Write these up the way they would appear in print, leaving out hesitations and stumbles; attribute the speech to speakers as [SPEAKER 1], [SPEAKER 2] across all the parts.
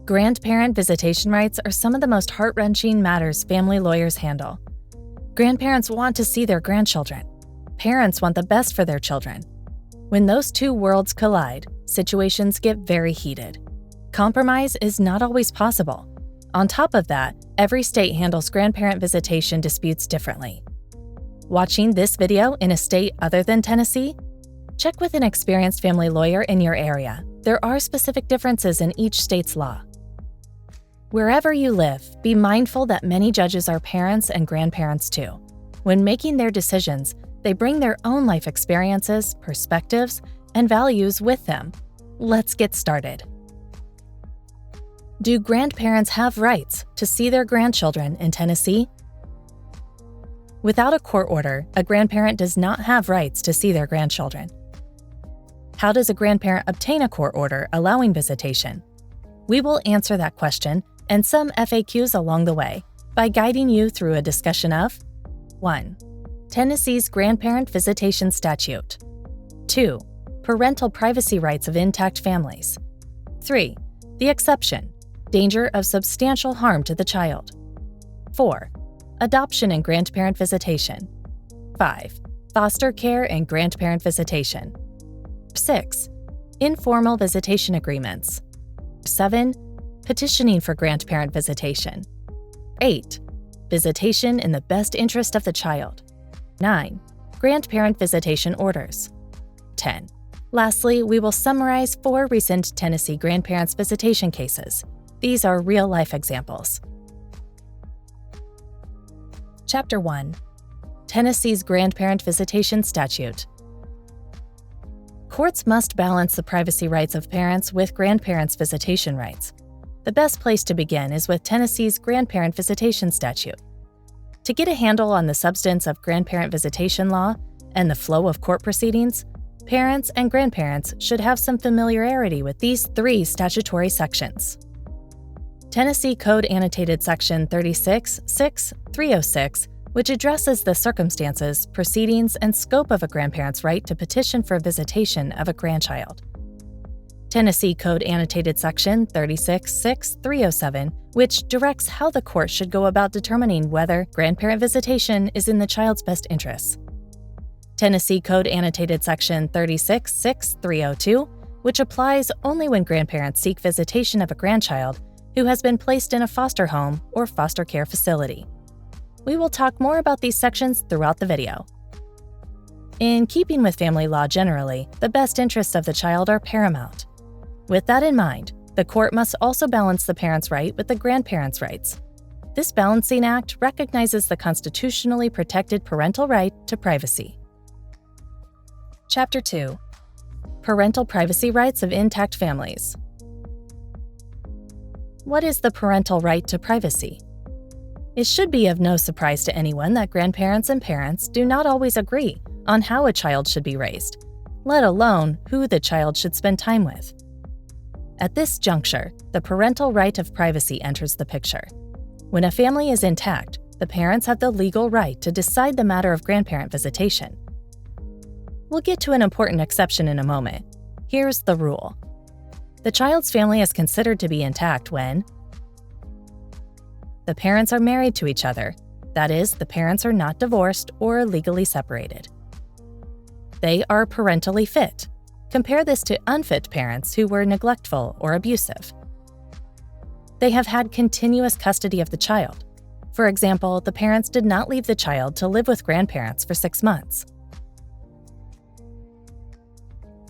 [SPEAKER 1] Grandparent visitation rights are some of the most heart-wrenching matters family lawyers handle. Grandparents want to see their grandchildren. Parents want the best for their children. When those two worlds collide, situations get very heated. Compromise is not always possible. On top of that, every state handles grandparent visitation disputes differently. Watching this video in a state other than Tennessee? Check with an experienced family lawyer in your area. There are specific differences in each state's law. Wherever you live, be mindful that many judges are parents and grandparents too. When making their decisions, they bring their own life experiences, perspectives, and values with them. Let's get started. Do grandparents have rights to see their grandchildren in Tennessee? Without a court order, a grandparent does not have rights to see their grandchildren. How does a grandparent obtain a court order allowing visitation? We will answer that question and some FAQs along the way by guiding you through a discussion of 1. Tennessee's Grandparent Visitation Statute. 2. Parental privacy rights of intact families. 3. The exception, danger of substantial harm to the child. 4. Adoption and grandparent visitation. 5. Foster care and grandparent visitation. 6. Informal visitation agreements. 7. Petitioning for grandparent visitation. 8. Visitation in the best interest of the child. 9. Grandparent visitation orders. 10. Lastly, we will summarize 4 recent Tennessee grandparents visitation cases. These are real-life examples. Chapter 1. Tennessee's Grandparent Visitation Statute. Courts must balance the privacy rights of parents with grandparents' visitation rights. The best place to begin is with Tennessee's Grandparent Visitation Statute. To get a handle on the substance of grandparent visitation law and the flow of court proceedings, parents and grandparents should have some familiarity with these 3 statutory sections. Tennessee Code Annotated Section 36-6-306, which addresses the circumstances, proceedings, and scope of a grandparent's right to petition for visitation of a grandchild. Tennessee Code Annotated Section 36-6-307, which directs how the court should go about determining whether grandparent visitation is in the child's best interests. Tennessee Code Annotated Section 36-6-302, which applies only when grandparents seek visitation of a grandchild who has been placed in a foster home or foster care facility. We will talk more about these sections throughout the video. In keeping with family law generally, the best interests of the child are paramount. With that in mind, the court must also balance the parent's right with the grandparent's rights. This balancing act recognizes the constitutionally protected parental right to privacy. Chapter 2. Parental privacy rights of intact families. What is the parental right to privacy? It should be of no surprise to anyone that grandparents and parents do not always agree on how a child should be raised, let alone who the child should spend time with. At this juncture, the parental right of privacy enters the picture. When a family is intact, the parents have the legal right to decide the matter of grandparent visitation. We'll get to an important exception in a moment. Here's the rule. The child's family is considered to be intact when the parents are married to each other, that is, the parents are not divorced or legally separated. They are parentally fit. Compare this to unfit parents who were neglectful or abusive. They have had continuous custody of the child. For example, the parents did not leave the child to live with grandparents for 6 months.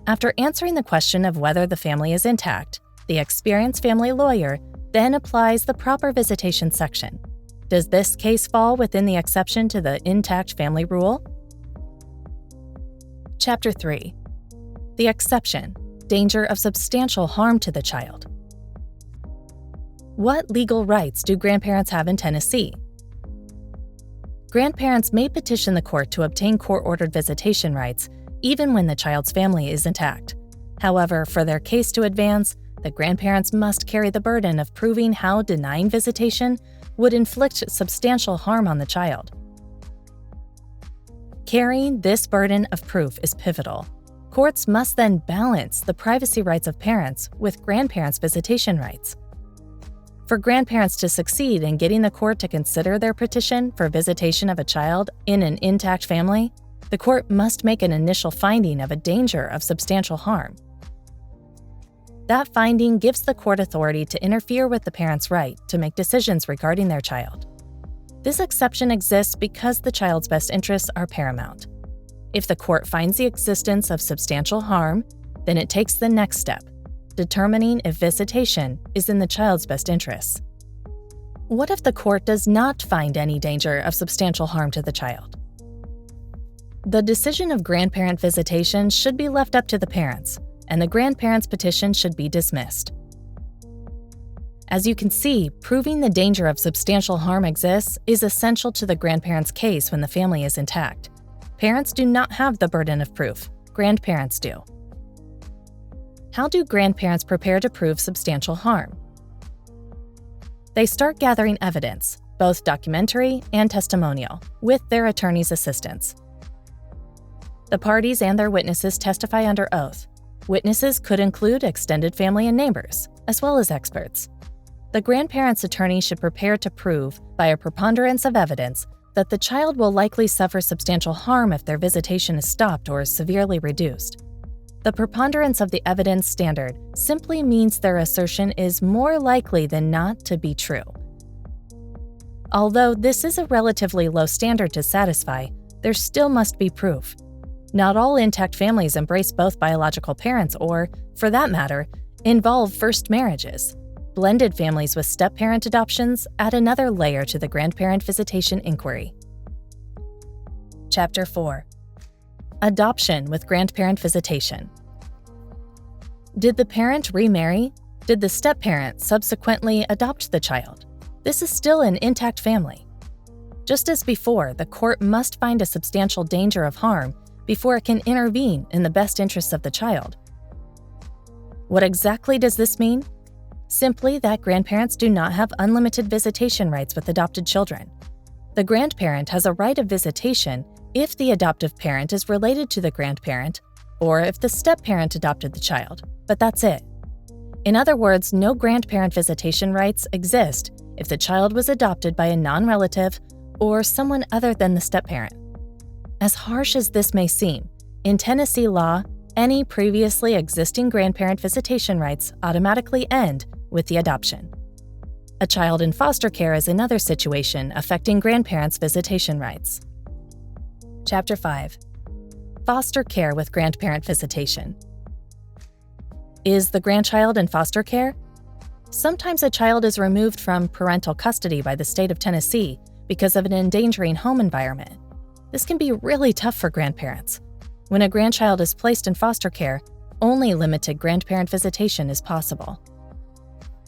[SPEAKER 1] After answering the question of whether the family is intact, the experienced family lawyer then applies the proper visitation section. Does this case fall within the exception to the intact family rule? Chapter 3. The exception, danger of substantial harm to the child. What legal rights do grandparents have in Tennessee? Grandparents may petition the court to obtain court-ordered visitation rights even when the child's family is intact. However, for their case to advance, the grandparents must carry the burden of proving how denying visitation would inflict substantial harm on the child. Carrying this burden of proof is pivotal. Courts must then balance the privacy rights of parents with grandparents' visitation rights. For grandparents to succeed in getting the court to consider their petition for visitation of a child in an intact family, the court must make an initial finding of a danger of substantial harm. That finding gives the court authority to interfere with the parent's right to make decisions regarding their child. This exception exists because the child's best interests are paramount. If the court finds the existence of substantial harm, then it takes the next step, determining if visitation is in the child's best interests. What if the court does not find any danger of substantial harm to the child? The decision of grandparent visitation should be left up to the parents, and the grandparent's petition should be dismissed. As you can see, proving the danger of substantial harm exists is essential to the grandparent's case when the family is intact. Parents do not have the burden of proof. Grandparents do. How do grandparents prepare to prove substantial harm? They start gathering evidence, both documentary and testimonial, with their attorney's assistance. The parties and their witnesses testify under oath. Witnesses could include extended family and neighbors, as well as experts. The grandparent's attorney should prepare to prove, by a preponderance of evidence, that the child will likely suffer substantial harm if their visitation is stopped or severely reduced. The preponderance of the evidence standard simply means their assertion is more likely than not to be true. Although this is a relatively low standard to satisfy, there still must be proof. Not all intact families embrace both biological parents or, for that matter, involve first marriages. Blended families with step-parent adoptions add another layer to the grandparent visitation inquiry. Chapter 4. Adoption with grandparent visitation. Did the parent remarry? Did the step-parent subsequently adopt the child? This is still an intact family. Just as before, the court must find a substantial danger of harm before it can intervene in the best interests of the child. What exactly does this mean? Simply that grandparents do not have unlimited visitation rights with adopted children. The grandparent has a right of visitation if the adoptive parent is related to the grandparent or if the step-parent adopted the child, but that's it. In other words, no grandparent visitation rights exist if the child was adopted by a non-relative or someone other than the step-parent. As harsh as this may seem, in Tennessee law, any previously existing grandparent visitation rights automatically end with the adoption. A child in foster care is another situation affecting grandparents' visitation rights. Chapter 5. Foster care with grandparent visitation. Is the grandchild in foster care? Sometimes a child is removed from parental custody by the state of Tennessee because of an endangering home environment. This can be really tough for grandparents. When a grandchild is placed in foster care, only limited grandparent visitation is possible.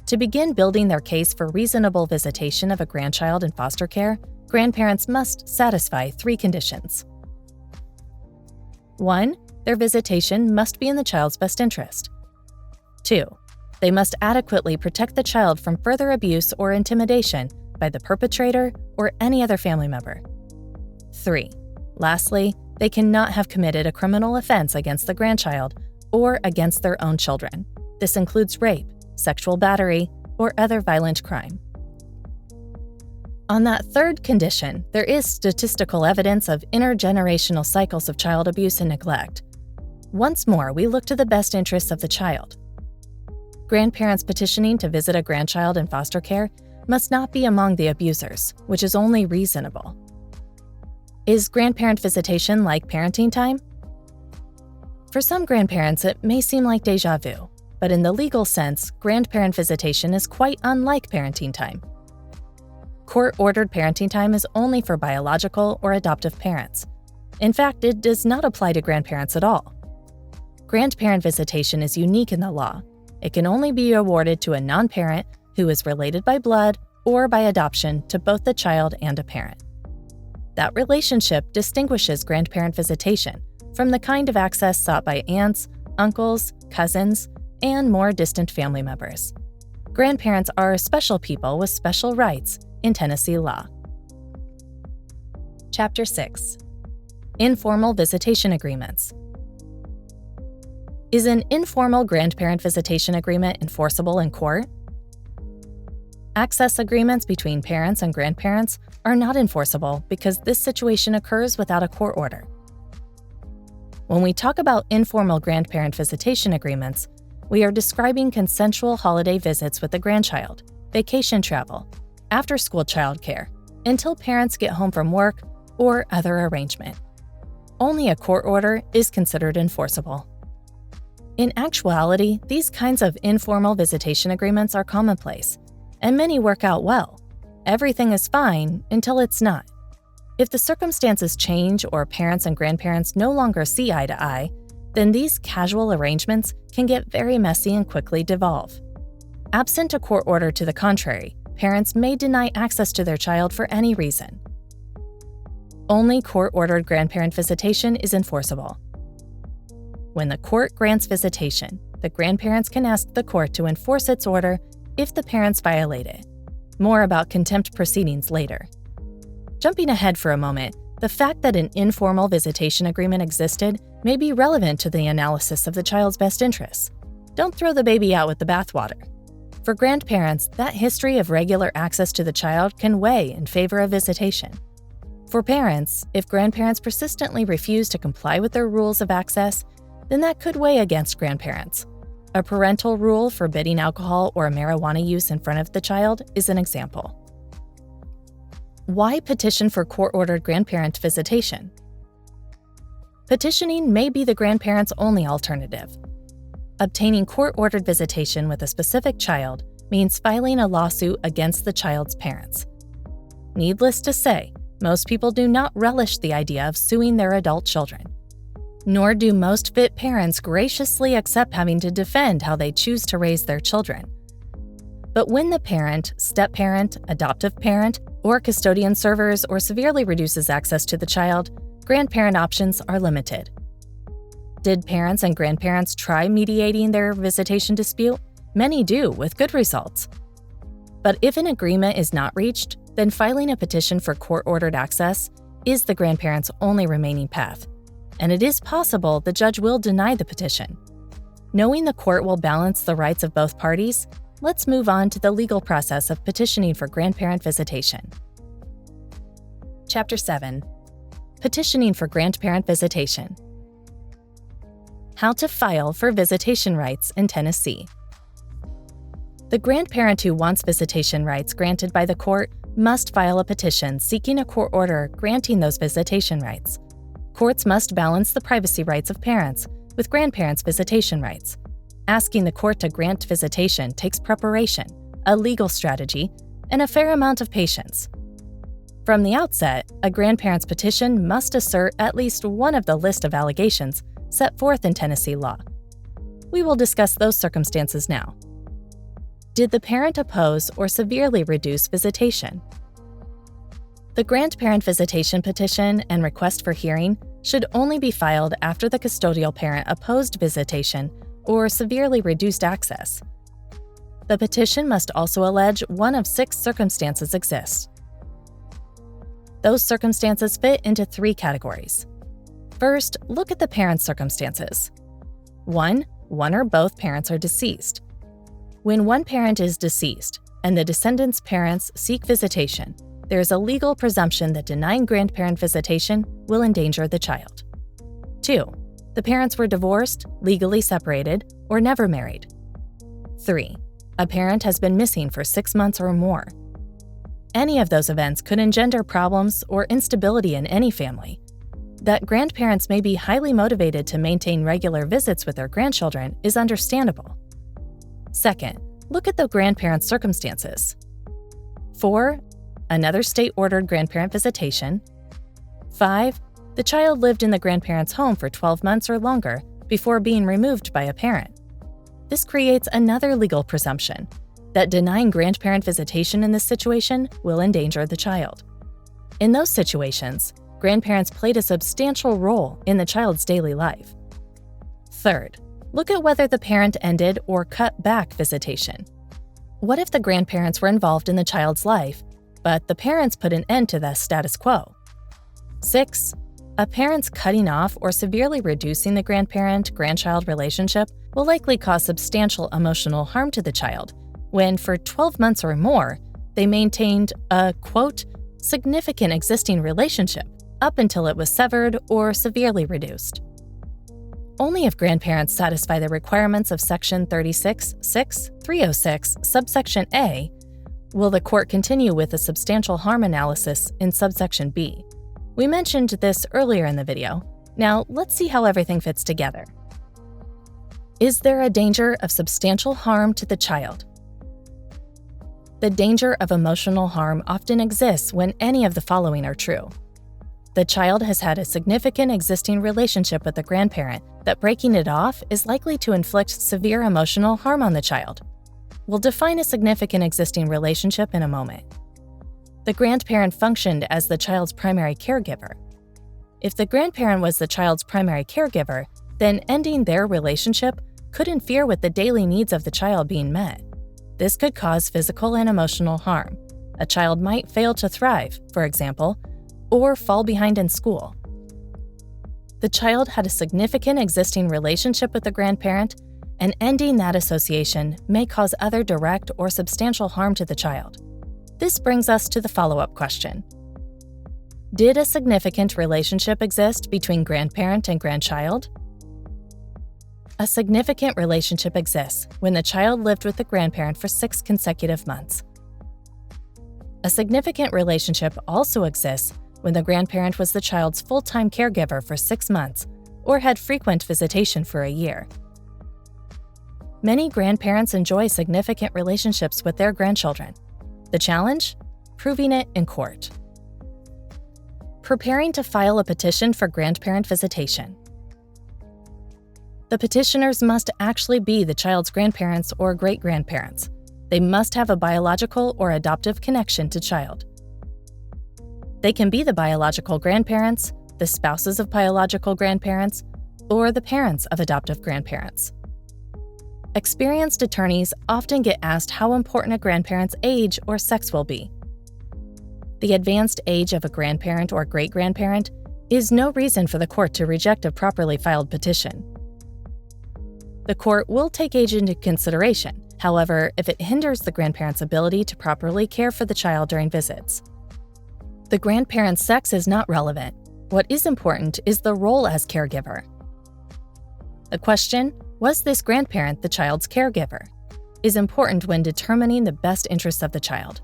[SPEAKER 1] To begin building their case for reasonable visitation of a grandchild in foster care, grandparents must satisfy 3 conditions. 1. Their visitation must be in the child's best interest. 2. They must adequately protect the child from further abuse or intimidation by the perpetrator or any other family member. 3. Lastly, they cannot have committed a criminal offense against the grandchild or against their own children. This includes rape, sexual battery, or other violent crime. On that third condition, there is statistical evidence of intergenerational cycles of child abuse and neglect. Once more, we look to the best interests of the child. Grandparents petitioning to visit a grandchild in foster care must not be among the abusers, which is only reasonable. Is grandparent visitation like parenting time? For some grandparents, it may seem like déjà vu, but in the legal sense, grandparent visitation is quite unlike parenting time. Court-ordered parenting time is only for biological or adoptive parents. In fact, it does not apply to grandparents at all. Grandparent visitation is unique in the law. It can only be awarded to a non-parent who is related by blood or by adoption to both the child and a parent. That relationship distinguishes grandparent visitation from the kind of access sought by aunts, uncles, cousins, and more distant family members. Grandparents are special people with special rights in Tennessee law. Chapter 6. Informal visitation agreements. Is an informal grandparent visitation agreement enforceable in court? Access agreements between parents and grandparents are not enforceable because this situation occurs without a court order. When we talk about informal grandparent visitation agreements, we are describing consensual holiday visits with the grandchild, vacation travel, after-school childcare, until parents get home from work or other arrangement. Only a court order is considered enforceable. In actuality, these kinds of informal visitation agreements are commonplace, and many work out well. Everything is fine until it's not. If the circumstances change or parents and grandparents no longer see eye to eye, then these casual arrangements can get very messy and quickly devolve. Absent a court order to the contrary, parents may deny access to their child for any reason. Only court-ordered grandparent visitation is enforceable. When the court grants visitation, the grandparents can ask the court to enforce its order if the parents violate it. More about contempt proceedings later. Jumping ahead for a moment, the fact that an informal visitation agreement existed may be relevant to the analysis of the child's best interests. Don't throw the baby out with the bathwater. For grandparents, that history of regular access to the child can weigh in favor of visitation. For parents, if grandparents persistently refuse to comply with their rules of access, then that could weigh against grandparents. A parental rule forbidding alcohol or marijuana use in front of the child is an example. Why petition for court-ordered grandparent visitation? Petitioning may be the grandparent's only alternative. Obtaining court-ordered visitation with a specific child means filing a lawsuit against the child's parents. Needless to say, most people do not relish the idea of suing their adult children. Nor do most fit parents graciously accept having to defend how they choose to raise their children. But when the parent, step-parent, adoptive parent, or custodian servers or severely reduces access to the child, grandparent options are limited. Did parents and grandparents try mediating their visitation dispute? Many do, with good results. But if an agreement is not reached, then filing a petition for court-ordered access is the grandparent's only remaining path, and it is possible the judge will deny the petition. Knowing the court will balance the rights of both parties, let's move on to the legal process of petitioning for grandparent visitation. Chapter 7. Petitioning for grandparent visitation. How to file for visitation rights in Tennessee. The grandparent who wants visitation rights granted by the court must file a petition seeking a court order granting those visitation rights. Courts must balance the privacy rights of parents with grandparents' visitation rights. Asking the court to grant visitation takes preparation, a legal strategy, and a fair amount of patience. From the outset, a grandparent's petition must assert at least one of the list of allegations set forth in Tennessee law. We will discuss those circumstances now. Did the parent oppose or severely reduce visitation? The grandparent visitation petition and request for hearing should only be filed after the custodial parent opposed visitation or severely reduced access. The petition must also allege one of 6 circumstances exist. Those circumstances fit into 3 categories. First, look at the parent's circumstances. 1. One or both parents are deceased. When one parent is deceased and the descendants' parents seek visitation, there is a legal presumption that denying grandparent visitation will endanger the child. 2. The parents were divorced, legally separated, or never married. 3. A parent has been missing for 6 months or more. Any of those events could engender problems or instability in any family. That grandparents may be highly motivated to maintain regular visits with their grandchildren is understandable. Second, look at the grandparent's circumstances. 4. Another state-ordered grandparent visitation. 5. The child lived in the grandparent's home for 12 months or longer before being removed by a parent. This creates another legal presumption that denying grandparent visitation in this situation will endanger the child. In those situations, grandparents played a substantial role in the child's daily life. Third, look at whether the parent ended or cut back visitation. What if the grandparents were involved in the child's life, but the parents put an end to the status quo? 6. A parent's cutting off or severely reducing the grandparent-grandchild relationship will likely cause substantial emotional harm to the child, when for 12 months or more, they maintained a, quote, significant existing relationship up until it was severed or severely reduced. Only if grandparents satisfy the requirements of Section 36(6)(306), subsection A, will the court continue with a substantial harm analysis in subsection B. We mentioned this earlier in the video. Now, let's see how everything fits together. Is there a danger of substantial harm to the child? The danger of emotional harm often exists when any of the following are true. The child has had a significant existing relationship with the grandparent that breaking it off is likely to inflict severe emotional harm on the child. We'll define a significant existing relationship in a moment. The grandparent functioned as the child's primary caregiver. If the grandparent was the child's primary caregiver, then ending their relationship could interfere with the daily needs of the child being met. This could cause physical and emotional harm. A child might fail to thrive, for example, or fall behind in school. The child had a significant existing relationship with the grandparent, and ending that association may cause other direct or substantial harm to the child. This brings us to the follow-up question. Did a significant relationship exist between grandparent and grandchild? A significant relationship exists when the child lived with the grandparent for 6 consecutive months. A significant relationship also exists when the grandparent was the child's full-time caregiver for 6 months or had frequent visitation for a year. Many grandparents enjoy significant relationships with their grandchildren. The challenge? Proving it in court. Preparing to file a petition for grandparent visitation. The petitioners must actually be the child's grandparents or great-grandparents. They must have a biological or adoptive connection to child. They can be the biological grandparents, the spouses of biological grandparents, or the parents of adoptive grandparents. Experienced attorneys often get asked how important a grandparent's age or sex will be. The advanced age of a grandparent or great-grandparent is no reason for the court to reject a properly filed petition. The court will take age into consideration, however, if it hinders the grandparent's ability to properly care for the child during visits. The grandparent's sex is not relevant. What is important is the role as caregiver. The question, was this grandparent the child's caregiver, is important when determining the best interests of the child.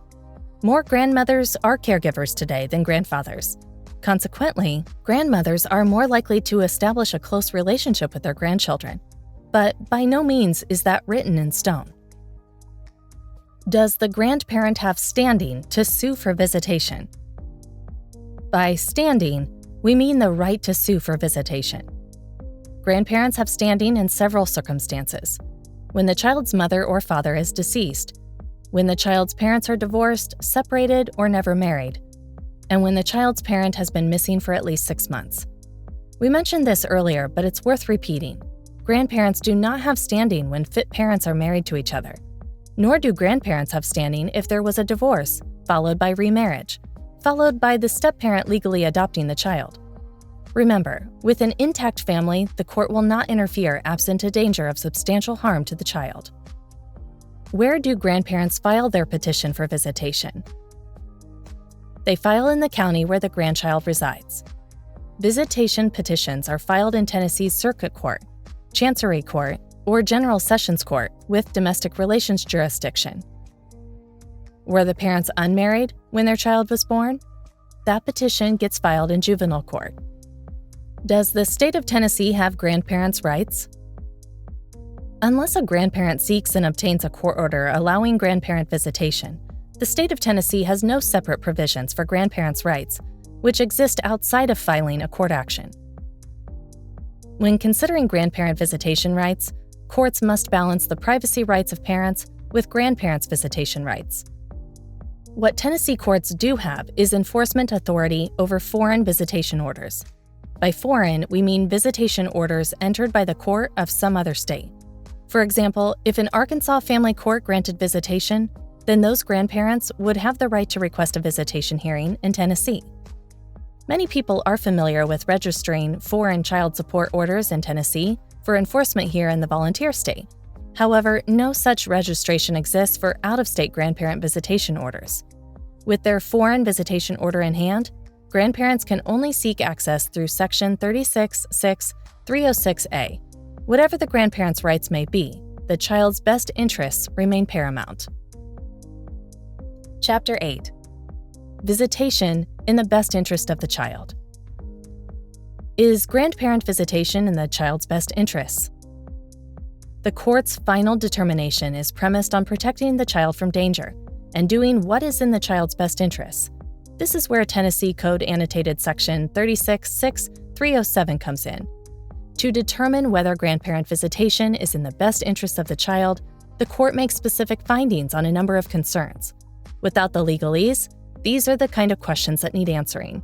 [SPEAKER 1] More grandmothers are caregivers today than grandfathers. Consequently, grandmothers are more likely to establish a close relationship with their grandchildren. But by no means is that written in stone. Does the grandparent have standing to sue for visitation? By standing, we mean the right to sue for visitation. Grandparents have standing in several circumstances: when the child's mother or father is deceased, when the child's parents are divorced, separated, or never married, and when the child's parent has been missing for at least 6 months. We mentioned this earlier, but it's worth repeating. Grandparents do not have standing when fit parents are married to each other, nor do grandparents have standing if there was a divorce, followed by remarriage, followed by the step-parent legally adopting the child. Remember, with an intact family, the court will not interfere absent a danger of substantial harm to the child. Where do grandparents file their petition for visitation? They file in the county where the grandchild resides. Visitation petitions are filed in Tennessee's Circuit Court, Chancery Court, or General Sessions Court with domestic relations jurisdiction. Were the parents unmarried when their child was born? That petition gets filed in juvenile court. Does the state of Tennessee have grandparents' rights? Unless a grandparent seeks and obtains a court order allowing grandparent visitation, the state of Tennessee has no separate provisions for grandparents' rights, which exist outside of filing a court action. When considering grandparent visitation rights, courts must balance the privacy rights of parents with grandparents' visitation rights. What Tennessee courts do have is enforcement authority over foreign visitation orders. By foreign, we mean visitation orders entered by the court of some other state. For example, if an Arkansas family court granted visitation, then those grandparents would have the right to request a visitation hearing in Tennessee. Many people are familiar with registering foreign child support orders in Tennessee for enforcement here in the volunteer state. However, no such registration exists for out-of-state grandparent visitation orders. With their foreign visitation order in hand, grandparents can only seek access through Section 36(6)(306)A. Whatever the grandparent's rights may be, the child's best interests remain paramount. Chapter 8. Visitation in the best interest of the child. Is grandparent visitation in the child's best interests? The court's final determination is premised on protecting the child from danger and doing what is in the child's best interests. This is where Tennessee Code Annotated Section 36(6)(307) comes in. To determine whether grandparent visitation is in the best interest of the child, the court makes specific findings on a number of concerns. Without the legalese, these are the kind of questions that need answering.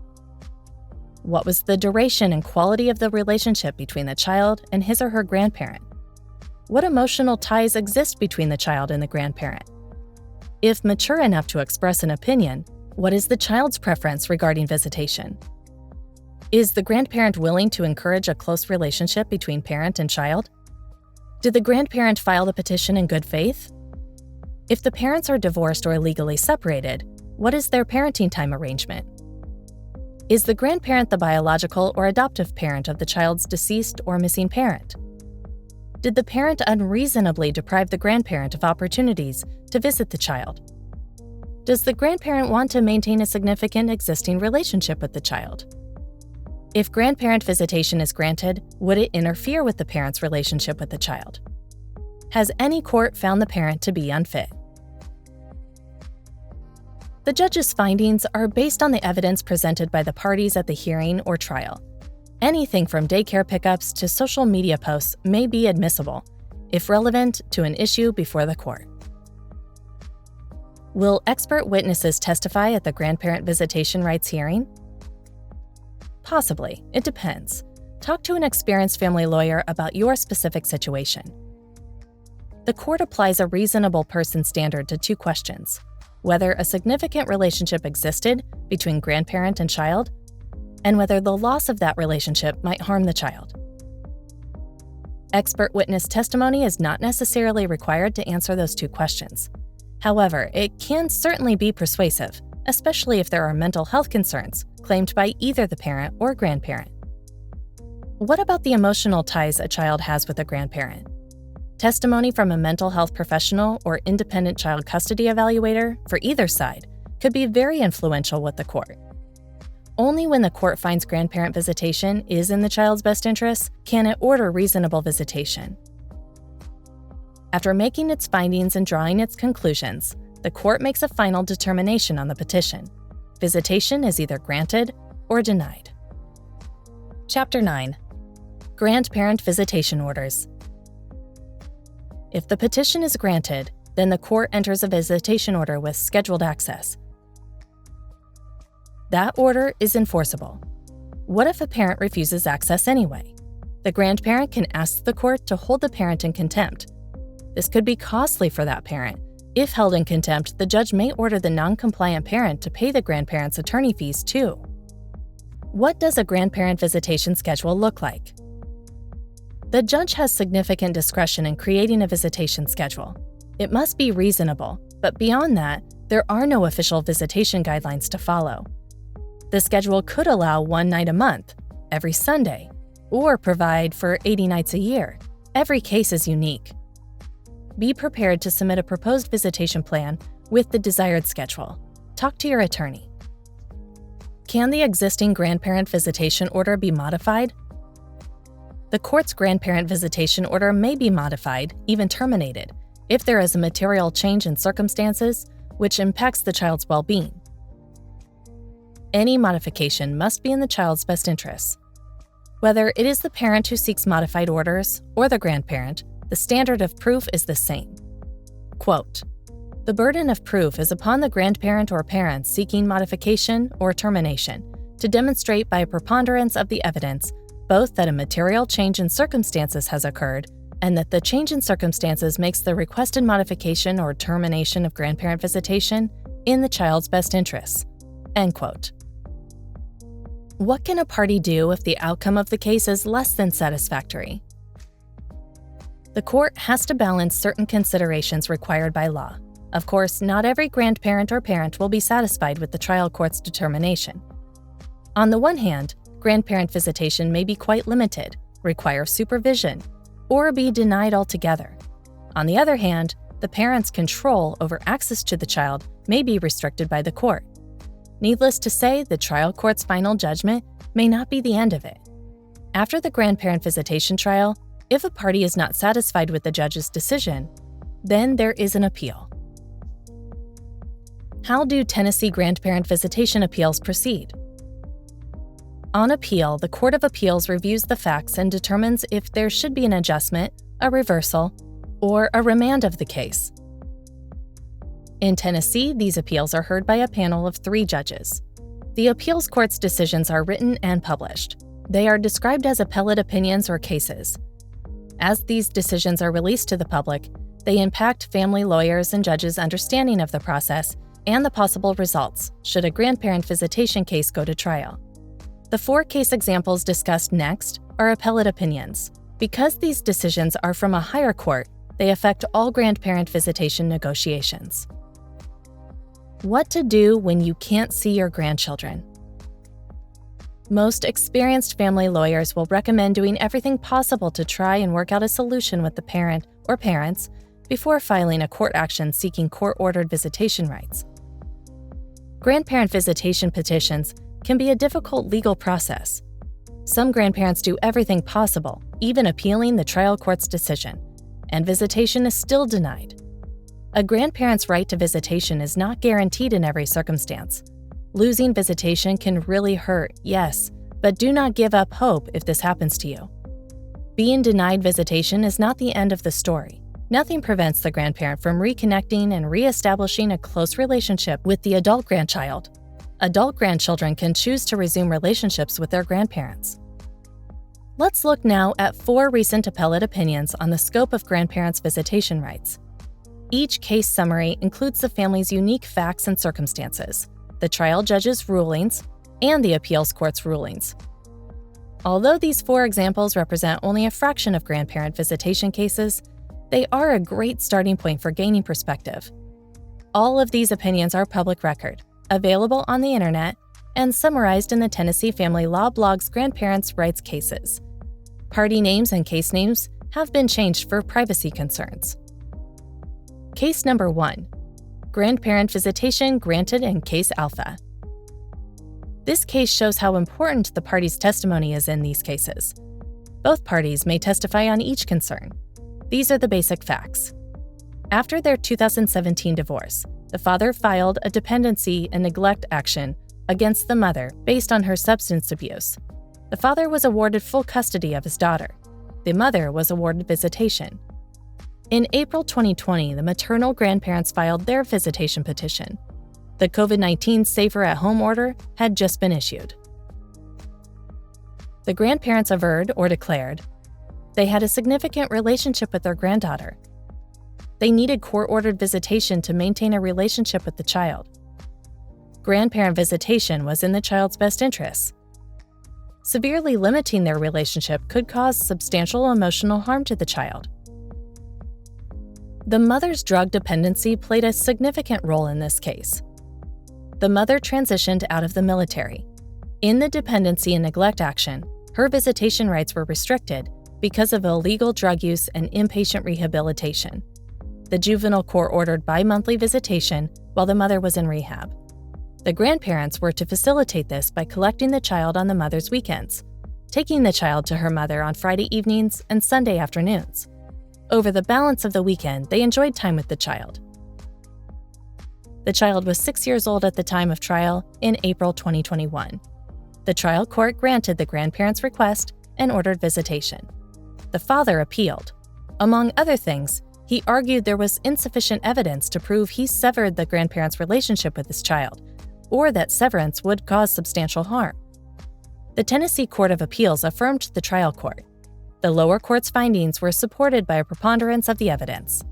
[SPEAKER 1] What was the duration and quality of the relationship between the child and his or her grandparent? What emotional ties exist between the child and the grandparent? If mature enough to express an opinion, what is the child's preference regarding visitation? Is the grandparent willing to encourage a close relationship between parent and child? Did the grandparent file the petition in good faith? If the parents are divorced or legally separated, what is their parenting time arrangement? Is the grandparent the biological or adoptive parent of the child's deceased or missing parent? Did the parent unreasonably deprive the grandparent of opportunities to visit the child? Does the grandparent want to maintain a significant existing relationship with the child? If grandparent visitation is granted, would it interfere with the parent's relationship with the child? Has any court found the parent to be unfit? The judge's findings are based on the evidence presented by the parties at the hearing or trial. Anything from daycare pickups to social media posts may be admissible, if relevant to an issue before the court. Will expert witnesses testify at the Grandparent Visitation Rights hearing? Possibly. It depends. Talk to an experienced family lawyer about your specific situation. The court applies a reasonable person standard to two questions: whether a significant relationship existed between grandparent and child, and whether the loss of that relationship might harm the child. Expert witness testimony is not necessarily required to answer those two questions. However, it can certainly be persuasive, especially if there are mental health concerns claimed by either the parent or grandparent. What about the emotional ties a child has with a grandparent? Testimony from a mental health professional or independent child custody evaluator for either side could be very influential with the court. Only when the court finds grandparent visitation is in the child's best interest can it order reasonable visitation. After making its findings and drawing its conclusions, the court makes a final determination on the petition. Visitation is either granted or denied. Chapter 9. Grandparent Visitation Orders. If the petition is granted, then the court enters a visitation order with scheduled access. That order is enforceable. What if a parent refuses access anyway? The grandparent can ask the court to hold the parent in contempt. This could be costly for that parent. If held in contempt, the judge may order the non-compliant parent to pay the grandparent's attorney fees too. What does a grandparent visitation schedule look like? The judge has significant discretion in creating a visitation schedule. It must be reasonable, but beyond that, there are no official visitation guidelines to follow. The schedule could allow one night a month, every Sunday, or provide for 80 nights a year. Every case is unique. Be prepared to submit a proposed visitation plan with the desired schedule. Talk to your attorney. Can the existing grandparent visitation order be modified? The court's grandparent visitation order may be modified, even terminated, if there is a material change in circumstances which impacts the child's well-being. Any modification must be in the child's best interests. Whether it is the parent who seeks modified orders or the grandparent, the standard of proof is the same. Quote, "The burden of proof is upon the grandparent or parents seeking modification or termination to demonstrate by a preponderance of the evidence both that a material change in circumstances has occurred and that the change in circumstances makes the requested modification or termination of grandparent visitation in the child's best interests." End quote. What can a party do if the outcome of the case is less than satisfactory? The court has to balance certain considerations required by law. Of course, not every grandparent or parent will be satisfied with the trial court's determination. On the one hand, grandparent visitation may be quite limited, require supervision, or be denied altogether. On the other hand, the parent's control over access to the child may be restricted by the court. Needless to say, the trial court's final judgment may not be the end of it. After the grandparent visitation trial, if a party is not satisfied with the judge's decision, then there is an appeal. How do Tennessee grandparent visitation appeals proceed? On appeal, the Court of Appeals reviews the facts and determines if there should be an adjustment, a reversal, or a remand of the case. In Tennessee, these appeals are heard by a panel of 3 judges. The appeals court's decisions are written and published. They are described as appellate opinions or cases. As these decisions are released to the public, they impact family lawyers and judges' understanding of the process and the possible results should a grandparent visitation case go to trial. The 4 case examples discussed next are appellate opinions. Because these decisions are from a higher court, they affect all grandparent visitation negotiations. What to do when you can't see your grandchildren? Most experienced family lawyers will recommend doing everything possible to try and work out a solution with the parent or parents before filing a court action seeking court-ordered visitation rights. Grandparent visitation petitions can be a difficult legal process. Some grandparents do everything possible, even appealing the trial court's decision, and visitation is still denied. A grandparent's right to visitation is not guaranteed in every circumstance. Losing visitation can really hurt, yes, but do not give up hope if this happens to you. Being denied visitation is not the end of the story. Nothing prevents the grandparent from reconnecting and reestablishing a close relationship with the adult grandchild. Adult grandchildren can choose to resume relationships with their grandparents. Let's look now at 4 recent appellate opinions on the scope of grandparents' visitation rights. Each case summary includes the family's unique facts and circumstances, the trial judge's rulings, and the appeals court's rulings. Although these 4 examples represent only a fraction of grandparent visitation cases, they are a great starting point for gaining perspective. All of these opinions are public record, available on the internet, and summarized in the Tennessee Family Law blog's Grandparents' Rights cases. Party names and case names have been changed for privacy concerns. Case number 1. Grandparent visitation granted in Case Alpha. This case shows how important the party's testimony is in these cases. Both parties may testify on each concern. These are the basic facts. After their 2017 divorce, the father filed a dependency and neglect action against the mother based on her substance abuse. The father was awarded full custody of his daughter. The mother was awarded visitation. In April 2020, the maternal grandparents filed their visitation petition. The COVID-19 Safer at Home order had just been issued. The grandparents averred or declared they had a significant relationship with their granddaughter. They needed court-ordered visitation to maintain a relationship with the child. Grandparent visitation was in the child's best interests. Severely limiting their relationship could cause substantial emotional harm to the child. The mother's drug dependency played a significant role in this case. The mother transitioned out of the military. In the dependency and neglect action, her visitation rights were restricted because of illegal drug use and inpatient rehabilitation. The juvenile court ordered bi-monthly visitation while the mother was in rehab. The grandparents were to facilitate this by collecting the child on the mother's weekends, taking the child to her mother on Friday evenings and Sunday afternoons. Over the balance of the weekend, they enjoyed time with the child. The child was 6 years old at the time of trial in April 2021. The trial court granted the grandparents' request and ordered visitation. The father appealed. Among other things, he argued there was insufficient evidence to prove he severed the grandparents' relationship with his child, or that severance would cause substantial harm. The Tennessee Court of Appeals affirmed the trial court. The lower court's findings were supported by a preponderance of the evidence.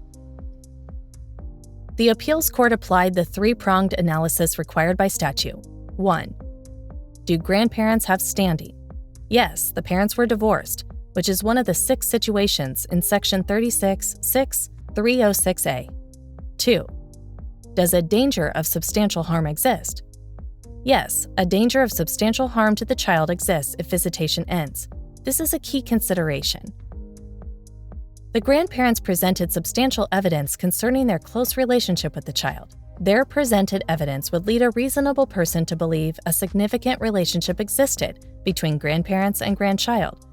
[SPEAKER 1] The appeals court applied the 3-pronged analysis required by statute. 1. Do grandparents have standing? Yes, the parents were divorced, which is one of the 6 situations in Section 36(6)(306)(a). 2. Does a danger of substantial harm exist? Yes, a danger of substantial harm to the child exists if visitation ends. This is a key consideration. The grandparents presented substantial evidence concerning their close relationship with the child. Their presented evidence would lead a reasonable person to believe a significant relationship existed between grandparents and grandchild,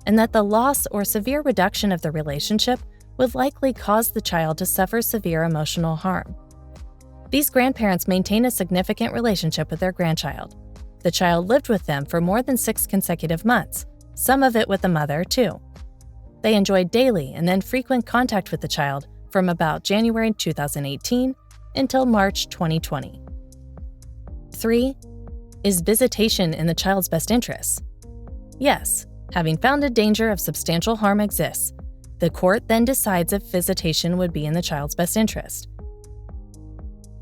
[SPEAKER 1] and that the loss or severe reduction of the relationship would likely cause the child to suffer severe emotional harm. These grandparents maintain a significant relationship with their grandchild. The child lived with them for more than 6 consecutive months, some of it with the mother, too. They enjoyed daily and then frequent contact with the child from about January 2018 until March 2020. 3. Is visitation in the child's best interests? Yes, having found a danger of substantial harm exists, the court then decides if visitation would be in the child's best interest.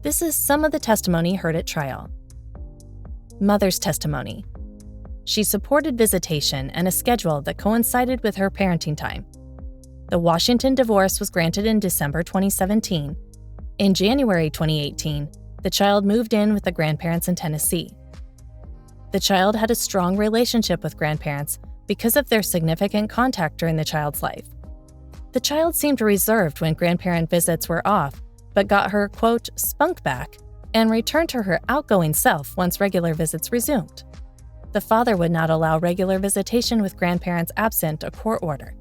[SPEAKER 1] This is some of the testimony heard at trial. Mother's testimony. She supported visitation and a schedule that coincided with her parenting time. The Washington divorce was granted in December 2017. In January 2018, the child moved in with the grandparents in Tennessee. The child had a strong relationship with grandparents because of their significant contact during the child's life. The child seemed reserved when grandparent visits were off, but got her, quote, spunk back and returned to her outgoing self once regular visits resumed. The father would not allow regular visitation with grandparents absent a court order.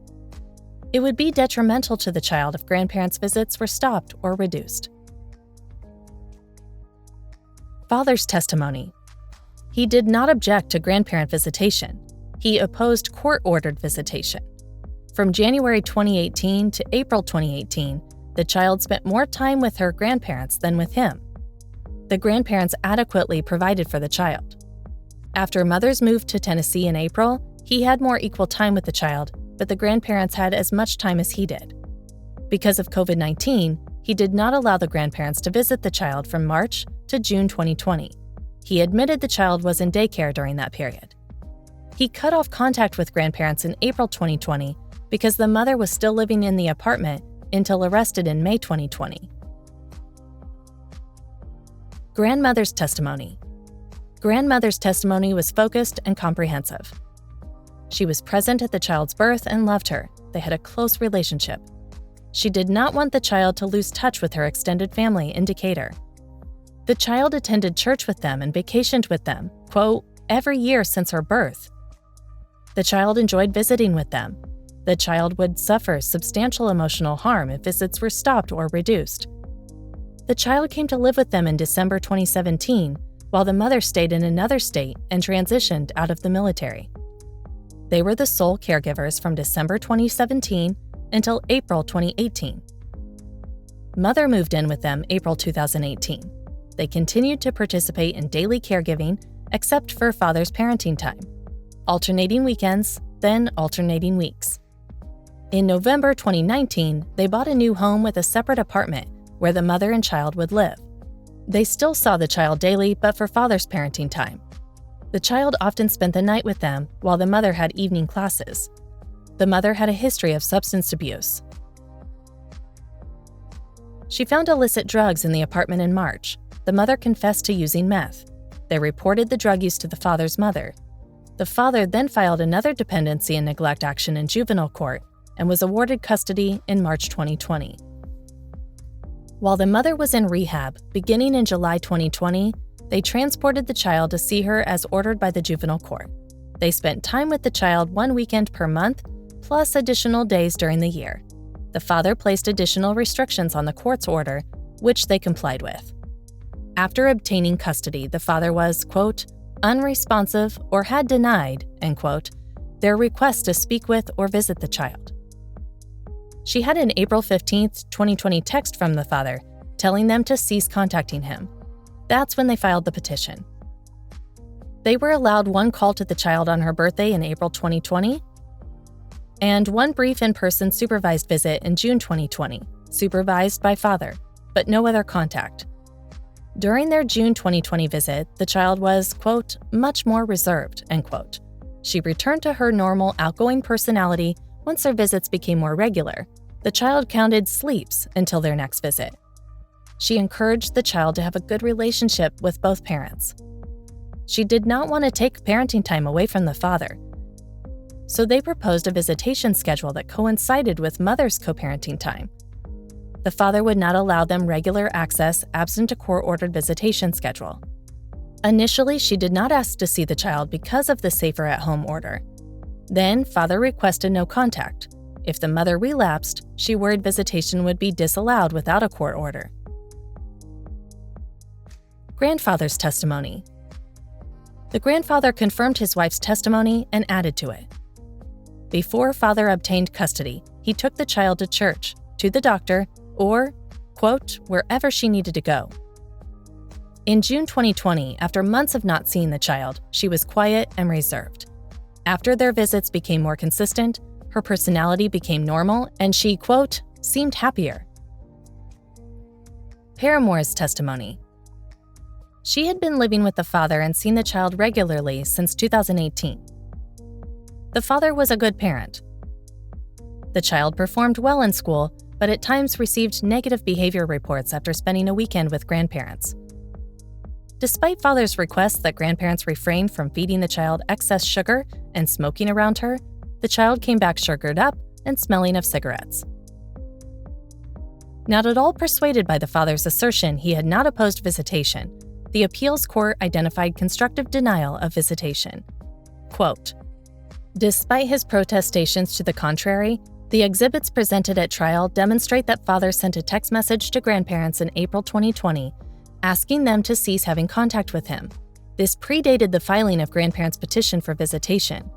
[SPEAKER 1] It would be detrimental to the child if grandparents' visits were stopped or reduced. Father's testimony. He did not object to grandparent visitation. He opposed court-ordered visitation. From January 2018 to April 2018, the child spent more time with her grandparents than with him. The grandparents adequately provided for the child. After mothers moved to Tennessee in April, he had more equal time with the child, but the grandparents had as much time as he did. Because of COVID-19, he did not allow the grandparents to visit the child from March to June 2020. He admitted the child was in daycare during that period. He cut off contact with grandparents in April 2020 because the mother was still living in the apartment until arrested in May 2020. Grandmother's testimony. Grandmother's testimony was focused and comprehensive. She was present at the child's birth and loved her. They had a close relationship. She did not want the child to lose touch with her extended family in Decatur. The child attended church with them and vacationed with them, quote, every year since her birth. The child enjoyed visiting with them. The child would suffer substantial emotional harm if visits were stopped or reduced. The child came to live with them in December 2017, while the mother stayed in another state and transitioned out of the military. They were the sole caregivers from December 2017 until April 2018. Mother moved in with them April 2018. They continued to participate in daily caregiving except for father's parenting time, alternating weekends, then alternating weeks. In November 2019, they bought a new home with a separate apartment where the mother and child would live. They still saw the child daily, but for father's parenting time. The child often spent the night with them while the mother had evening classes. The mother had a history of substance abuse. She found illicit drugs in the apartment in March. The mother confessed to using meth. They reported the drug use to the father's mother. The father then filed another dependency and neglect action in juvenile court and was awarded custody in March 2020. While the mother was in rehab, beginning in July 2020, they transported the child to see her as ordered by the juvenile court. They spent time with the child 1 weekend per month, plus additional days during the year. The father placed additional restrictions on the court's order, which they complied with. After obtaining custody, the father was, quote, unresponsive or had denied, end quote, their request to speak with or visit the child. She had an April 15, 2020 text from the father telling them to cease contacting him. That's when they filed the petition. They were allowed 1 call to the child on her birthday in April 2020 and 1 brief in-person supervised visit in June 2020, supervised by father, but no other contact. During their June 2020 visit, the child was, quote, much more reserved, end quote. She returned to her normal outgoing personality once their visits became more regular. The child counted sleeps until their next visit. She encouraged the child to have a good relationship with both parents. She did not want to take parenting time away from the father, so they proposed a visitation schedule that coincided with mother's co-parenting time. The father would not allow them regular access absent a court-ordered visitation schedule. Initially, she did not ask to see the child because of the safer at home order. Then, father requested no contact. If the mother relapsed, she worried visitation would be disallowed without a court order. Grandfather's testimony. The grandfather confirmed his wife's testimony and added to it. Before father obtained custody, he took the child to church, to the doctor, or, quote, wherever she needed to go. In June 2020, after months of not seeing the child, she was quiet and reserved. After their visits became more consistent, her personality became normal, and she, quote, seemed happier. Paramore's testimony. She had been living with the father and seen the child regularly since 2018. The father was a good parent. The child performed well in school, but at times received negative behavior reports after spending a weekend with grandparents. Despite father's requests that grandparents refrain from feeding the child excess sugar and smoking around her, the child came back sugared up and smelling of cigarettes. Not at all persuaded by the father's assertion he had not opposed visitation, the appeals court identified constructive denial of visitation. Quote, despite his protestations to the contrary, the exhibits presented at trial demonstrate that father sent a text message to grandparents in April 2020 asking them to cease having contact with him. This predated the filing of grandparents' petition for visitation.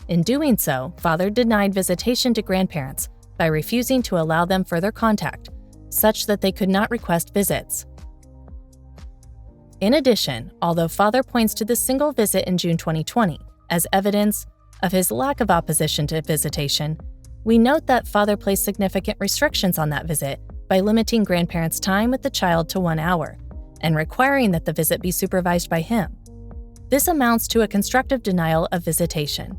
[SPEAKER 1] In doing so, father denied visitation to grandparents by refusing to allow them further contact, such that they could not request visits. In addition, although father points to the single visit in June 2020 as evidence of his lack of opposition to visitation, we note that father placed significant restrictions on that visit by limiting grandparents' time with the child to 1 hour and requiring that the visit be supervised by him. This amounts to a constructive denial of visitation.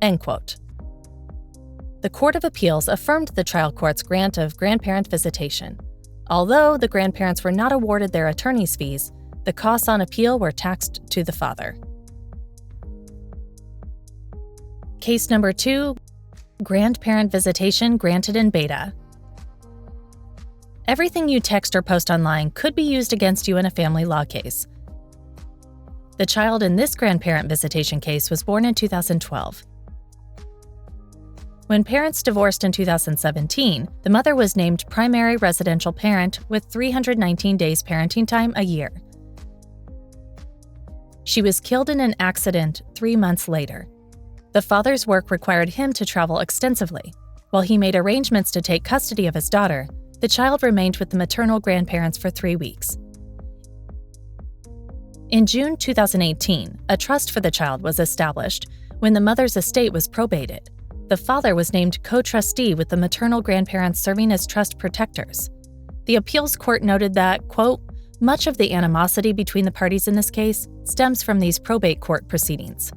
[SPEAKER 1] End quote. The Court of Appeals affirmed the trial court's grant of grandparent visitation. Although the grandparents were not awarded their attorney's fees, the costs on appeal were taxed to the father. Case number 2, grandparent visitation granted in beta. Everything you text or post online could be used against you in a family law case. The child in this grandparent visitation case was born in 2012. When parents divorced in 2017, the mother was named primary residential parent with 319 days parenting time a year. She was killed in an accident 3 months later. The father's work required him to travel extensively. While he made arrangements to take custody of his daughter, the child remained with the maternal grandparents for 3 weeks. In June 2018, a trust for the child was established when the mother's estate was probated. The father was named co-trustee with the maternal grandparents serving as trust protectors. The appeals court noted that, quote, much of the animosity between the parties in this case stems from these probate court proceedings.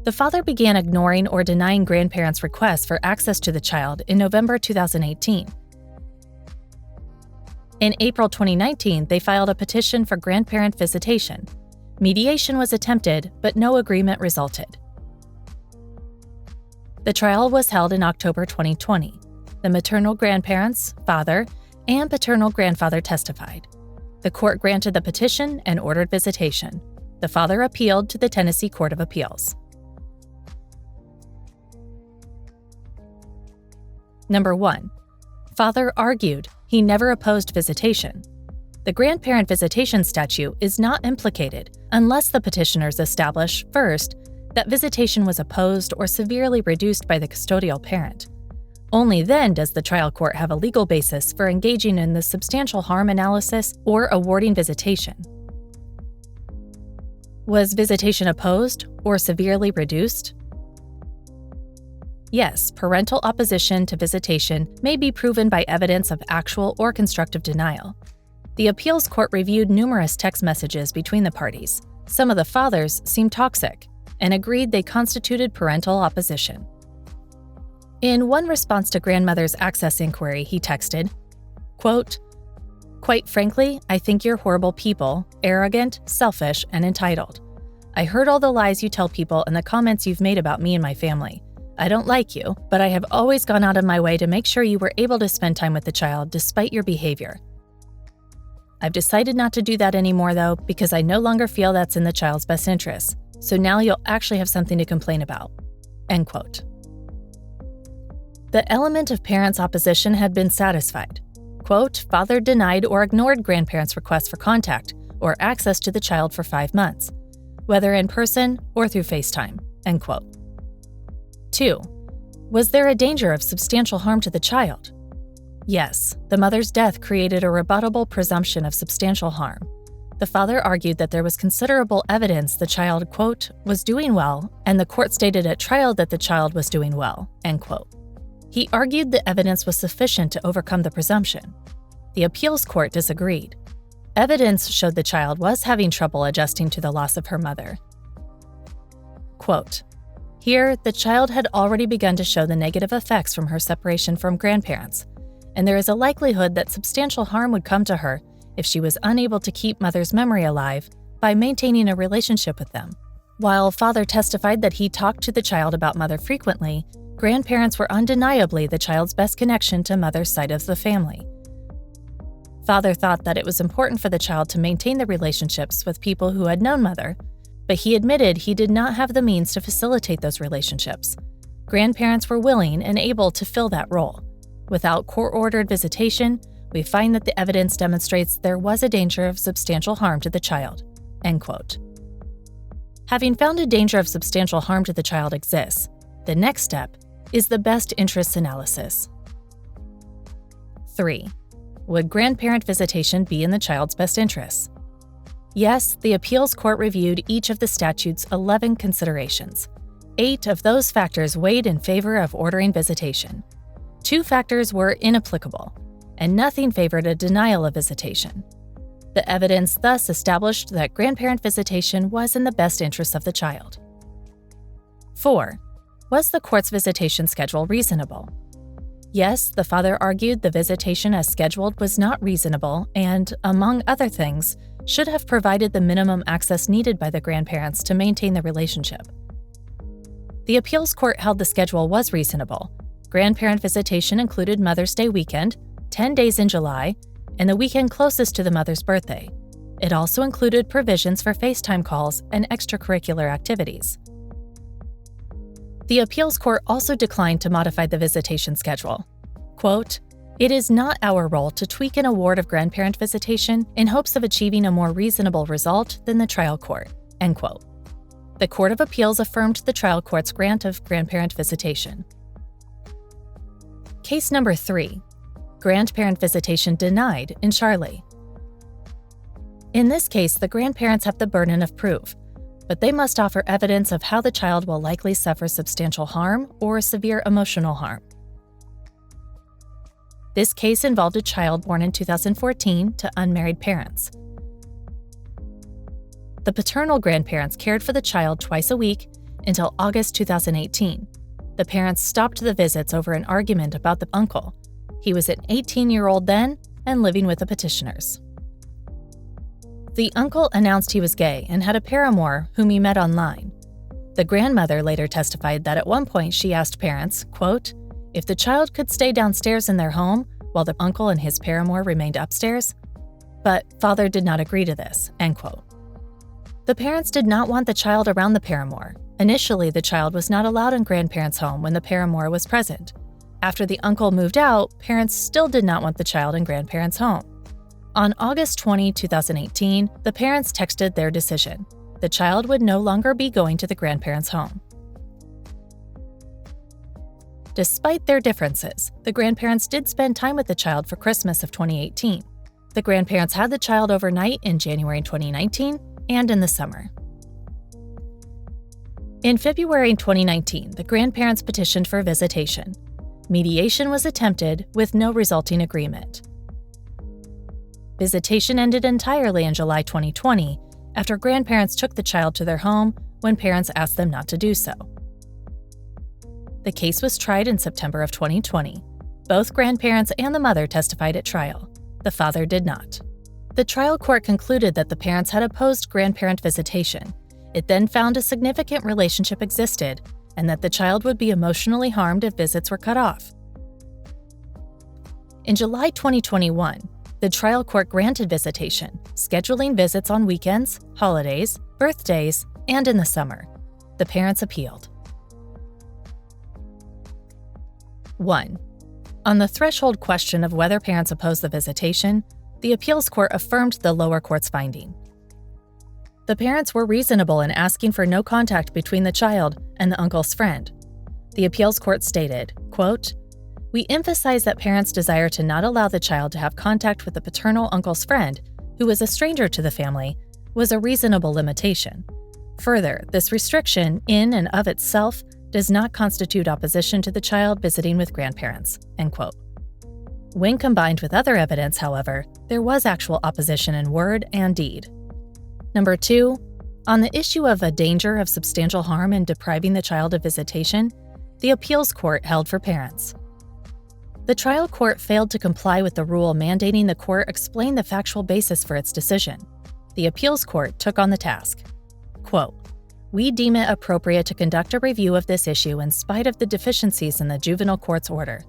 [SPEAKER 1] The father began ignoring or denying grandparents' requests for access to the child in November 2018. In April 2019, they filed a petition for grandparent visitation. Mediation was attempted, but no agreement resulted. The trial was held in October 2020. The maternal grandparents, father, and paternal grandfather testified. The court granted the petition and ordered visitation. The father appealed to the Tennessee Court of Appeals. Number 1. Father argued he never opposed visitation. The grandparent visitation statute is not implicated unless the petitioners establish, first, that visitation was opposed or severely reduced by the custodial parent. Only then does the trial court have a legal basis for engaging in the substantial harm analysis or awarding visitation. Was visitation opposed or severely reduced? Yes, parental opposition to visitation may be proven by evidence of actual or constructive denial. The appeals court reviewed numerous text messages between the parties. Some of the fathers seemed toxic and agreed they constituted parental opposition. In one response to grandmother's access inquiry, he texted, quote, "Quite frankly, I think you're horrible people, arrogant, selfish, and entitled. I heard all the lies you tell people and the comments you've made about me and my family. I don't like you, but I have always gone out of my way to make sure you were able to spend time with the child despite your behavior. I've decided not to do that anymore, though, because I no longer feel that's in the child's best interest. So now you'll actually have something to complain about." End quote. The element of parents' opposition had been satisfied. Quote, "Father denied or ignored grandparents' requests for contact or access to the child for 5 months, whether in person or through FaceTime." End quote. 2. Was there a danger of substantial harm to the child? Yes, the mother's death created a rebuttable presumption of substantial harm. The father argued that there was considerable evidence the child, quote, "was doing well," and the court stated at trial that the child was doing well, end quote. He argued the evidence was sufficient to overcome the presumption. The appeals court disagreed. Evidence showed the child was having trouble adjusting to the loss of her mother. Quote, "Here, the child had already begun to show the negative effects from her separation from grandparents, and there is a likelihood that substantial harm would come to her if she was unable to keep mother's memory alive by maintaining a relationship with them." While father testified that he talked to the child about mother frequently, grandparents were undeniably the child's best connection to mother's side of the family. Father thought that it was important for the child to maintain the relationships with people who had known mother, but he admitted he did not have the means to facilitate those relationships. Grandparents were willing and able to fill that role. Without court-ordered visitation, we find that the evidence demonstrates there was a danger of substantial harm to the child." End quote. Having found a danger of substantial harm to the child exists, the next step is the best interests analysis. 3. Would grandparent visitation be in the child's best interests? Yes, the appeals court reviewed each of the statute's 11 considerations. 8 of those factors weighed in favor of ordering visitation. 2 factors were inapplicable, and nothing favored a denial of visitation. The evidence thus established that grandparent visitation was in the best interest of the child. 4. Was the court's visitation schedule reasonable? Yes, the father argued the visitation as scheduled was not reasonable and, among other things, should have provided the minimum access needed by the grandparents to maintain the relationship. The appeals court held the schedule was reasonable. Grandparent visitation included Mother's Day weekend, 10 days in July, and the weekend closest to the mother's birthday. It also included provisions for FaceTime calls and extracurricular activities. The appeals court also declined to modify the visitation schedule. Quote, "It is not our role to tweak an award of grandparent visitation in hopes of achieving a more reasonable result than the trial court." End quote. The Court of Appeals affirmed the trial court's grant of grandparent visitation. Case number 3. Grandparent visitation denied in Charlie. In this case, the grandparents have the burden of proof, but they must offer evidence of how the child will likely suffer substantial harm or severe emotional harm. This case involved a child born in 2014 to unmarried parents. The paternal grandparents cared for the child twice a week until August 2018. The parents stopped the visits over an argument about the uncle. He was an 18-year-old then and living with the petitioners. The uncle announced he was gay and had a paramour whom he met online. The grandmother later testified that at one point she asked parents, quote, if the child could stay downstairs in their home while the uncle and his paramour remained upstairs, but father did not agree to this, end quote. The parents did not want the child around the paramour. Initially, the child was not allowed in grandparents' home when the paramour was present. After the uncle moved out, parents still did not want the child in grandparents' home. On August 20, 2018, the parents texted their decision. The child would no longer be going to the grandparents' home. Despite their differences, the grandparents did spend time with the child for Christmas of 2018. The grandparents had the child overnight in January 2019 and in the summer. In February 2019, the grandparents petitioned for visitation. Mediation was attempted with no resulting agreement. Visitation ended entirely in July 2020, after grandparents took the child to their home when parents asked them not to do so. The case was tried in September of 2020. Both grandparents and the mother testified at trial. The father did not. The trial court concluded that the parents had opposed grandparent visitation. It then found a significant relationship existed and that the child would be emotionally harmed if visits were cut off. In July 2021, the trial court granted visitation, scheduling visits on weekends, holidays, birthdays, and in the summer. The parents appealed. 1. On the threshold question of whether parents oppose the visitation, the appeals court affirmed the lower court's finding. The parents were reasonable in asking for no contact between the child and the uncle's friend. The appeals court stated, quote, "We emphasize that parents' desire to not allow the child to have contact with the paternal uncle's friend, who was a stranger to the family, was a reasonable limitation. Further, this restriction, in and of itself, does not constitute opposition to the child visiting with grandparents." End quote. When combined with other evidence, however, there was actual opposition in word and deed. 2. On the issue of a danger of substantial harm in depriving the child of visitation, the appeals court held for parents. The trial court failed to comply with the rule mandating the court explain the factual basis for its decision. The appeals court took on the task. Quote, "We deem it appropriate to conduct a review of this issue in spite of the deficiencies in the juvenile court's order.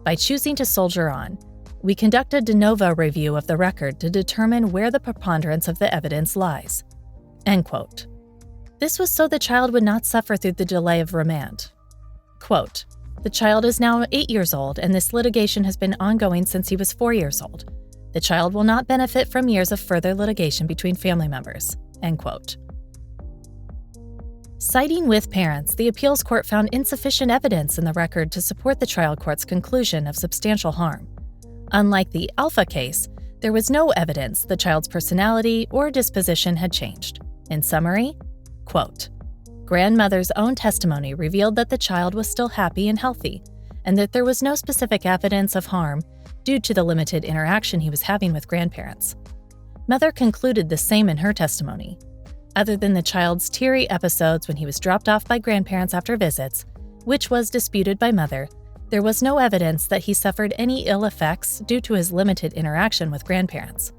[SPEAKER 1] By choosing to soldier on, we conduct a de novo review of the record to determine where the preponderance of the evidence lies." End quote. This was so the child would not suffer through the delay of remand. Quote, "The child is now 8 years old, and this litigation has been ongoing since he was 4 years old. The child will not benefit from years of further litigation between family members." End quote. Siding with parents, the appeals court found insufficient evidence in the record to support the trial court's conclusion of substantial harm. Unlike the Alpha case, there was no evidence the child's personality or disposition had changed. In summary, quote, "Grandmother's own testimony revealed that the child was still happy and healthy, and that there was no specific evidence of harm due to the limited interaction he was having with grandparents. Mother concluded the same in her testimony. Other than the child's teary episodes when he was dropped off by grandparents after visits, which was disputed by Mother, there was no evidence that he suffered any ill effects due to his limited interaction with grandparents.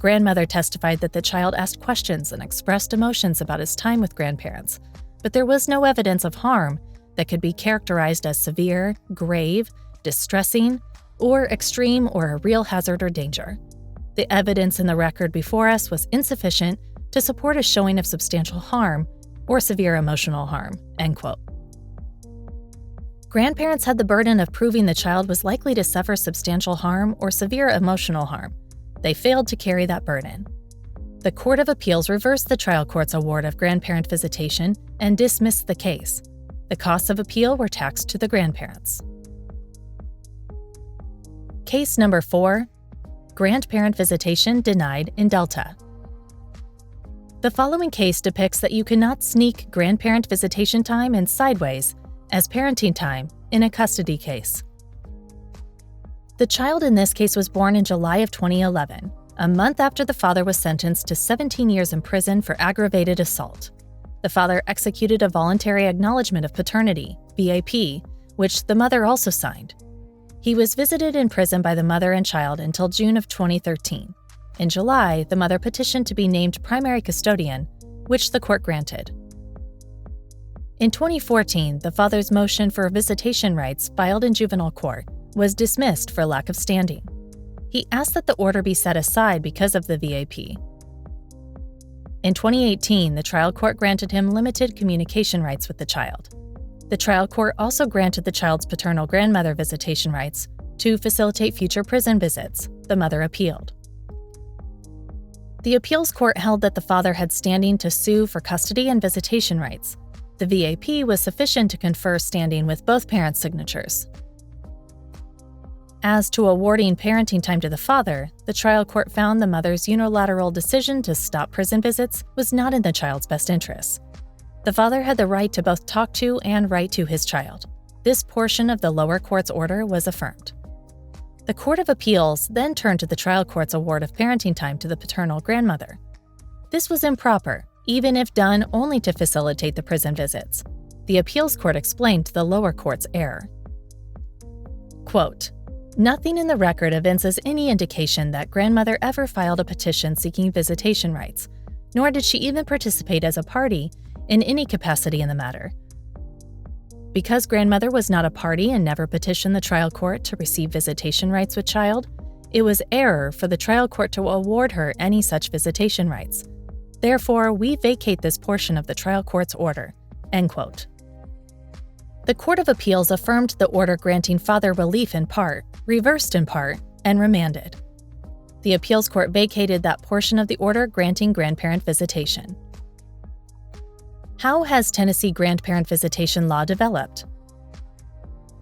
[SPEAKER 1] Grandmother testified that the child asked questions and expressed emotions about his time with grandparents, but there was no evidence of harm that could be characterized as severe, grave, distressing, or extreme or a real hazard or danger. The evidence in the record before us was insufficient to support a showing of substantial harm or severe emotional harm." End quote. Grandparents had the burden of proving the child was likely to suffer substantial harm or severe emotional harm. They failed to carry that burden. The Court of Appeals reversed the trial court's award of grandparent visitation and dismissed the case. The costs of appeal were taxed to the grandparents. Case number 4, Grandparent Visitation Denied in Delta. The following case depicts that you cannot sneak grandparent visitation time in sideways as parenting time in a custody case. The child in this case was born in July of 2011, a month after the father was sentenced to 17 years in prison for aggravated assault. The father executed a voluntary acknowledgement of paternity, VAP, which the mother also signed. He was visited in prison by the mother and child until June of 2013. In July, the mother petitioned to be named primary custodian, which the court granted. In 2014, the father's motion for visitation rights filed in juvenile court was dismissed for lack of standing. He asked that the order be set aside because of the VAP. In 2018, the trial court granted him limited communication rights with the child. The trial court also granted the child's paternal grandmother visitation rights to facilitate future prison visits. The mother appealed. The appeals court held that the father had standing to sue for custody and visitation rights. The VAP was sufficient to confer standing with both parents' signatures. As to awarding parenting time to the father, the trial court found the mother's unilateral decision to stop prison visits was not in the child's best interests. The father had the right to both talk to and write to his child. This portion of the lower court's order was affirmed. The Court of Appeals then turned to the trial court's award of parenting time to the paternal grandmother. This was improper, even if done only to facilitate the prison visits. The appeals court explained the lower court's error. Quote, "Nothing in the record evinces any indication that grandmother ever filed a petition seeking visitation rights, nor did she even participate as a party in any capacity in the matter. Because grandmother was not a party and never petitioned the trial court to receive visitation rights with child, it was error for the trial court to award her any such visitation rights. Therefore, we vacate this portion of the trial court's order." End quote. The Court of Appeals affirmed the order granting father relief in part, reversed in part, and remanded. The appeals court vacated that portion of the order granting grandparent visitation. How has Tennessee grandparent visitation law developed?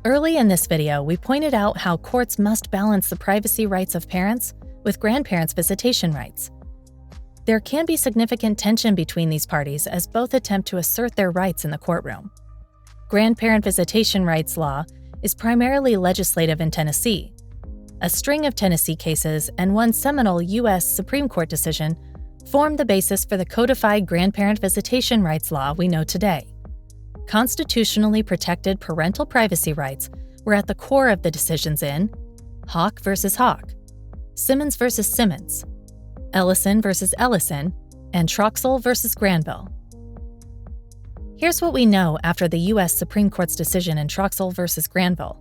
[SPEAKER 1] Early in this video, we pointed out how courts must balance the privacy rights of parents with grandparents' visitation rights. There can be significant tension between these parties as both attempt to assert their rights in the courtroom. Grandparent visitation rights law is primarily legislative in Tennessee. A string of Tennessee cases and one seminal U.S. Supreme Court decision formed the basis for the codified grandparent visitation rights law we know today. Constitutionally protected parental privacy rights were at the core of the decisions in Hawk v. Hawk, Simmons v. Simmons, Ellison v. Ellison, and Troxell v. Granville. Here's what we know after the U.S. Supreme Court's decision in Troxell v. Granville.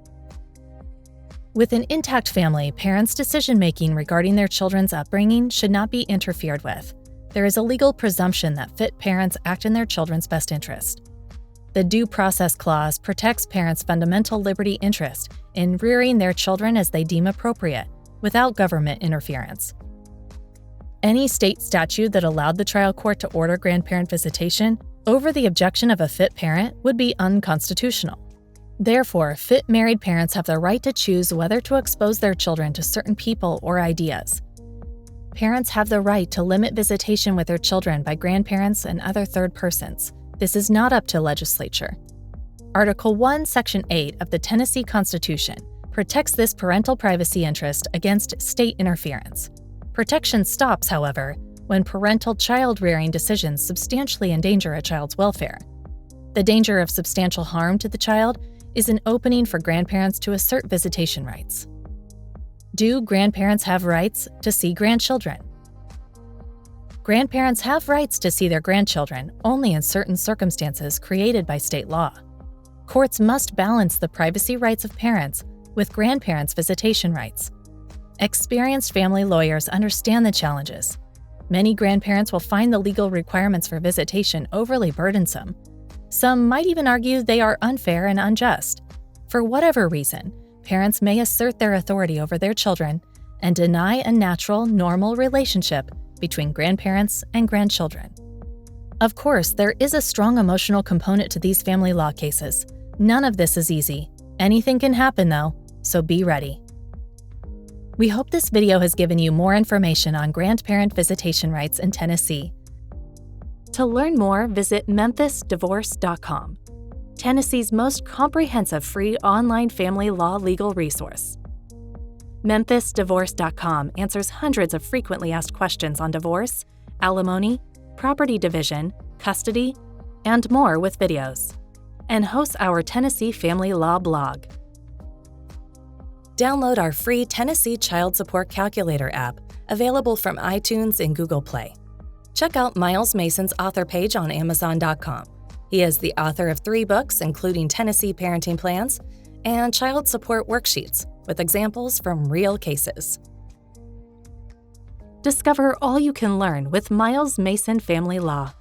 [SPEAKER 1] With an intact family, parents' decision-making regarding their children's upbringing should not be interfered with. There is a legal presumption that fit parents act in their children's best interest. The Due Process Clause protects parents' fundamental liberty interest in rearing their children as they deem appropriate, without government interference. Any state statute that allowed the trial court to order grandparent visitation over the objection of a fit parent would be unconstitutional. Therefore, fit married parents have the right to choose whether to expose their children to certain people or ideas. Parents have the right to limit visitation with their children by grandparents and other third persons. This is not up to legislature. Article 1, Section 8 of the Tennessee Constitution protects this parental privacy interest against state interference. Protection stops, however, when parental child-rearing decisions substantially endanger a child's welfare. The danger of substantial harm to the child is an opening for grandparents to assert visitation rights. Do grandparents have rights to see grandchildren? Grandparents have rights to see their grandchildren only in certain circumstances created by state law. Courts must balance the privacy rights of parents with grandparents' visitation rights. Experienced family lawyers understand the challenges. Many grandparents will find the legal requirements for visitation overly burdensome. Some might even argue they are unfair and unjust. For whatever reason, parents may assert their authority over their children and deny a natural, normal relationship between grandparents and grandchildren. Of course, there is a strong emotional component to these family law cases. None of this is easy. Anything can happen, though, so be ready. We hope this video has given you more information on grandparent visitation rights in Tennessee. To learn more, visit memphisdivorce.com, Tennessee's most comprehensive free online family law legal resource. memphisdivorce.com answers hundreds of frequently asked questions on divorce, alimony, property division, custody, and more with videos, and hosts our Tennessee Family Law blog. Download our free Tennessee Child Support Calculator app, available from iTunes and Google Play. Check out Miles Mason's author page on Amazon.com. He is the author of 3 books, including Tennessee Parenting Plans and Child Support Worksheets, with examples from real cases. Discover all you can learn with Miles Mason Family Law.